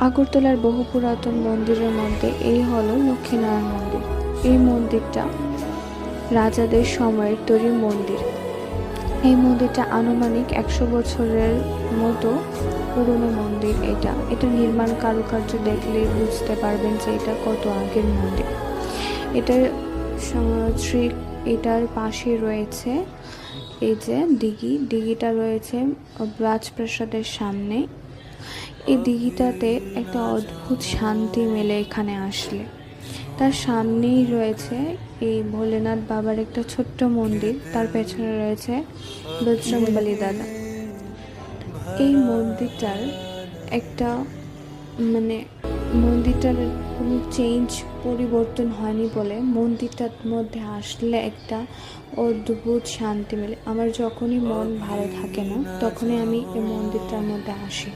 আগরতলার বহু পুরাতন মন্দিরের মধ্যে এই হলো লক্ষ্মীনারায়ণ মন্দির। এই মন্দিরটা রাজাদের সময়ের তৈরি মন্দির। এই মন্দিরটা আনুমানিক 100 বছরের মতো পুরনো মন্দির। এটা নির্মাণ কারুকার্য দেখলেই বুঝতে পারবেন যে এটা কত আগের মন্দির। এটার শ্রী এটার পাশে রয়েছে এই যে দিঘিটা রয়েছে রাজপ্রাসাদের সামনে। এই দিঘিটাতে একটা অদ্ভুত শান্তি মেলে এখানে আসলে। তার সামনেই রয়েছে এই ভোলেনাথ বাবার একটা ছোট্ট মন্দির, তার পেছনে রয়েছে বজরংবলী দাদা। এই মন্দিরটার একটা মন্দিরটার কোনো পরিবর্তন হয়নি বলে মন্দিরটার মধ্যে আসলে একটা অদ্ভুত শান্তি মেলে। আমার যখনই মন ভালো থাকে না তখনই আমি এই মন্দিরটার মধ্যে আসি।